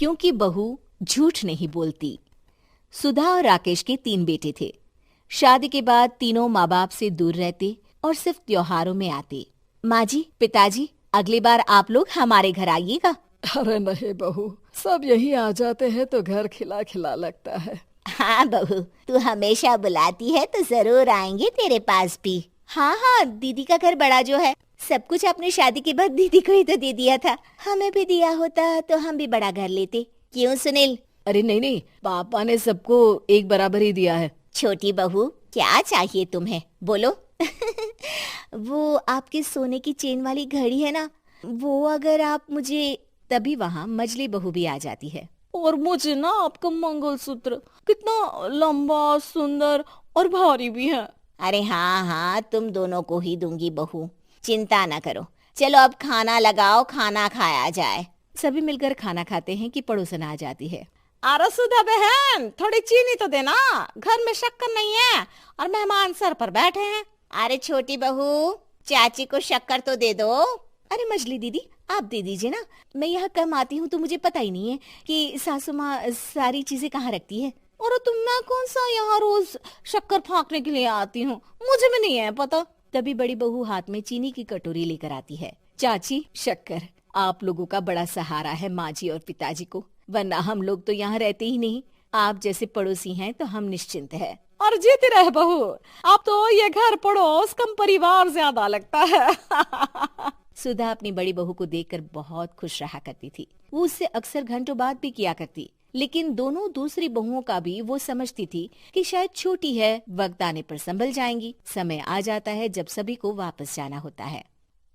क्योंकि बहू झूठ नहीं बोलती। सुधा और राकेश के 3 बेटे थे। शादी के बाद तीनों माँ बाप से दूर रहते और सिर्फ त्योहारों में आते। माँ जी, पिताजी, अगली बार आप लोग हमारे घर आइएगा। अरे नहीं बहू, सब यहीं आ जाते हैं तो घर खिला खिला लगता है। हाँ बहू, तू हमेशा बुलाती है तो जरूर आएंगे तेरे पास भी। हाँ हाँ, दीदी का घर बड़ा जो है, सब कुछ आपने शादी के बाद दीदी को ही तो दे दिया था। हमें भी दिया होता तो हम भी बड़ा घर लेते। क्यों सुनील? अरे नहीं नहीं, पापा ने सबको एक बराबर ही दिया है। छोटी बहू, क्या चाहिए तुम्हें, बोलो। वो आपके सोने की चेन वाली घड़ी है ना, वो अगर आप मुझे। तभी वहाँ मजली बहू भी आ जाती है। और मुझे ना आपका मंगलसूत्र कितना लंबा, सुंदर और भारी भी है। अरे हाँ हाँ, तुम दोनों को ही दूंगी बहू, चिंता ना करो। चलो अब खाना लगाओ, खाना खाया जाए। सभी मिलकर खाना खाते हैं कि पड़ोसन आ जाती है। अरे सुधा बहन, थोड़ी चीनी तो देना, घर में शक्कर नहीं है और मेहमान सर पर बैठे हैं। अरे छोटी बहू, चाची को शक्कर तो दे दो। अरे मजली दीदी, आप दे दीजिए ना, मैं यहाँ कम आती हूँ तो मुझे पता ही नहीं है कि सासू माँ सारी चीजें कहाँ रखती है। और तुम, मैं कौन सा यहाँ रोज शक्कर फाँकने के लिए आती हूँ, मुझे भी नहीं है पता। तभी बड़ी बहू हाथ में चीनी की कटोरी लेकर आती है। चाची, शक्कर आप लोगों का बड़ा सहारा है माँ जी और पिताजी को, वरना हम लोग तो यहाँ रहते ही नहीं। आप जैसे पड़ोसी हैं तो हम निश्चिंत है। और जीती रहे बहू, अब तो ये घर पड़ोस कम परिवार ज्यादा लगता है। सुधा अपनी बड़ी बहू को देखकर बहुत खुश रहा करती थी। वो उससे अक्सर घंटों बात भी किया करती, लेकिन दोनों दूसरी बहुओं का भी वो समझती थी कि शायद छोटी है, वक्त आने पर संभल जाएंगी। समय आ जाता है जब सभी को वापस जाना होता है।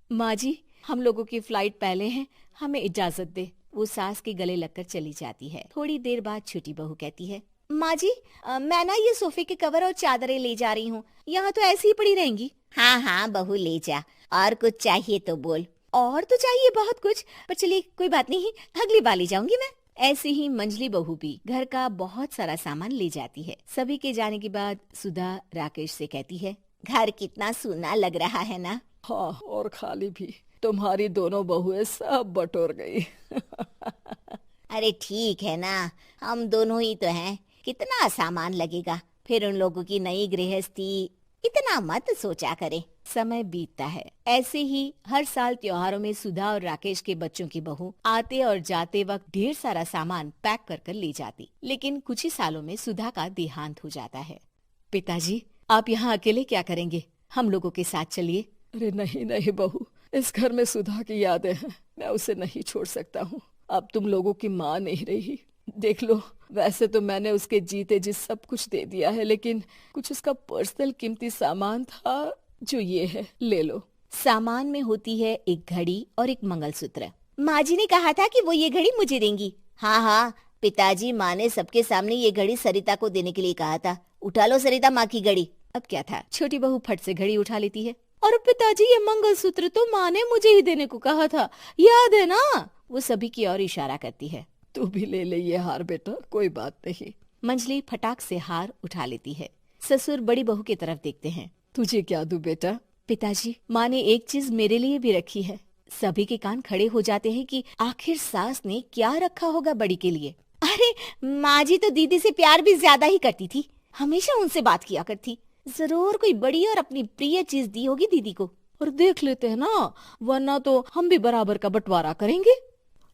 माँ जी, हम लोगों की फ्लाइट पहले है, हमें इजाजत दे। वो सास के गले लगकर चली जाती है। थोड़ी देर बाद छोटी बहू कहती है, माँ जी, मैं ना ये सोफे के कवर और चादरें ले जा रही हूँ, यहाँ तो ऐसी ही पड़ी रहेंगी। हाँ हाँ बहू, ले जा, और कुछ चाहिए तो बोल। और तो चाहिए बहुत कुछ, पर चलिए कोई बात नहीं, अगली बार ले जाऊंगी मैं। ऐसे ही मंजली बहू भी घर का बहुत सारा सामान ले जाती है। सभी के जाने के बाद सुधा राकेश से कहती है, घर कितना सूना लग रहा है ना। हाँ, और खाली भी। तुम्हारी दोनों बहुएं सब बटोर गई। अरे ठीक है ना, हम दोनों ही तो हैं, कितना सामान लगेगा। फिर उन लोगों की नई गृहस्थी, इतना मत सोचा करे। समय बीतता है। ऐसे ही हर साल त्योहारों में सुधा और राकेश के बच्चों की बहू आते और जाते वक्त ढेर सारा सामान पैक कर कर ले जाती। लेकिन कुछ ही सालों में सुधा का देहांत हो जाता है। पिताजी, आप यहाँ अकेले क्या करेंगे? हम लोगों के साथ चलिए। अरे नहीं नहीं बहू, इस घर में सुधा की यादें हैं, मैं उसे नहीं छोड़ सकता हूँ। अब तुम लोगों की माँ नहीं रही। देख लो, वैसे तो मैंने उसके जीते जी सब कुछ दे दिया है, लेकिन कुछ उसका पर्सनल कीमती सामान था जो ये है, ले लो। सामान में होती है एक घड़ी और एक मंगलसूत्र। माँ जी ने कहा था कि वो ये घड़ी मुझे देंगी। हाँ हाँ पिताजी, माँ ने सबके सामने ये घड़ी सरिता को देने के लिए कहा था। उठा लो सरिता माँ की घड़ी। अब क्या था, छोटी बहू फट से घड़ी उठा लेती है। और पिताजी, ये मंगलसूत्र तो माँ ने मुझे ही देने को कहा था, याद है ना? वो सभी की ओर इशारा करती है। तू भी ले ले ये हार बेटा, कोई बात नहीं। मंजली फटाक से हार उठा लेती है। ससुर बड़ी बहू की तरफ देखते हैं। तुझे क्या दूं बेटा? पिताजी, माँ ने एक चीज मेरे लिए भी रखी है। सभी के कान खड़े हो जाते हैं कि आखिर सास ने क्या रखा होगा बड़ी के लिए। अरे माँ जी तो दीदी से प्यार भी ज्यादा ही करती थी, हमेशा उनसे बात किया करती। जरूर कोई बड़ी और अपनी प्रिय चीज दी होगी दीदी को। और देख लेते हैं ना, वरना तो हम भी बराबर का बंटवारा करेंगे।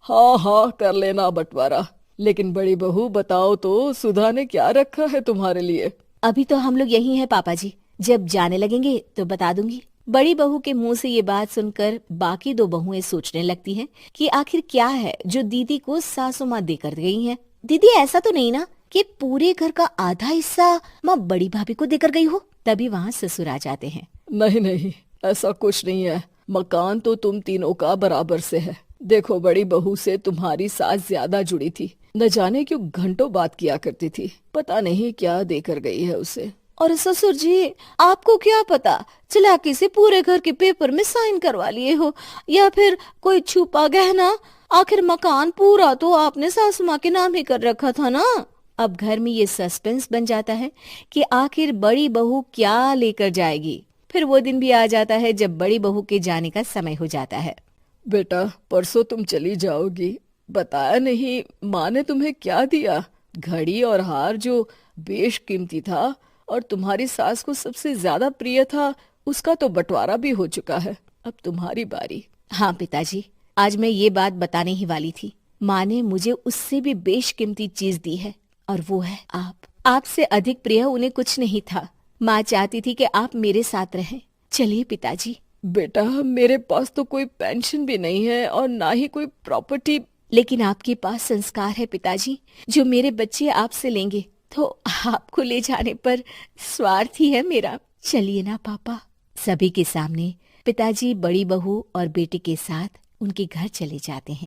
हाँ हाँ, कर लेना बंटवारा। लेकिन बड़ी बहू बताओ तो, सुधा ने क्या रखा है तुम्हारे लिए? अभी तो हम लोग यही हैं पापा जी, जब जाने लगेंगे तो बता दूंगी। बड़ी बहू के मुंह से ये बात सुनकर बाकी दो बहुएं सोचने लगती हैं कि आखिर क्या है जो दीदी को सासू माँ देकर गई हैं। दीदी, ऐसा तो नहीं ना कि पूरे घर का आधा हिस्सा माँ बड़ी भाभी को देकर गई हो? तभी वहाँ ससुर आ जाते हैं। नहीं नहीं, ऐसा कुछ नहीं है। मकान तो तुम तीनों का बराबर से है। देखो, बड़ी बहू से तुम्हारी सास ज्यादा जुड़ी थी, न जाने क्यों घंटों बात किया करती थी। पता नहीं क्या देकर गई है उसे। और ससुर जी, आपको क्या पता, चालाकी से पूरे घर के पेपर में साइन करवा लिए हो, या फिर कोई छुपा गहना। आखिर मकान पूरा तो आपने सासू माँ के नाम ही कर रखा था ना। अब घर में ये सस्पेंस बन जाता है कि आखिर बड़ी बहू क्या लेकर जाएगी। फिर वो दिन भी आ जाता है जब बड़ी बहू के जाने का समय हो जाता है। बेटा, परसों तुम चली जाओगी, बताया नहीं, माँ ने तुम्हें क्या दिया? घड़ी और हार जो बेशकीमती था और तुम्हारी सास को सबसे ज्यादा प्रिय था, उसका तो बंटवारा भी हो चुका है। अब तुम्हारी बारी। हाँ पिताजी, आज मैं ये बात बताने ही वाली थी। माँ ने मुझे उससे भी बेशकीमती चीज दी है और वो है आप। आपसे अधिक प्रिय उन्हें कुछ नहीं था। माँ चाहती थी कि आप मेरे साथ रहें। चलिए पिताजी। बेटा, मेरे पास तो कोई पेंशन भी नहीं है और ना ही कोई प्रॉपर्टी। लेकिन आपके पास संस्कार है पिताजी, जो मेरे बच्चे आपसे लेंगे, तो आपको ले जाने पर स्वार्थ ही है मेरा। चलिए ना पापा। सभी के सामने पिताजी बड़ी बहू और बेटे के साथ उनके घर चले जाते हैं।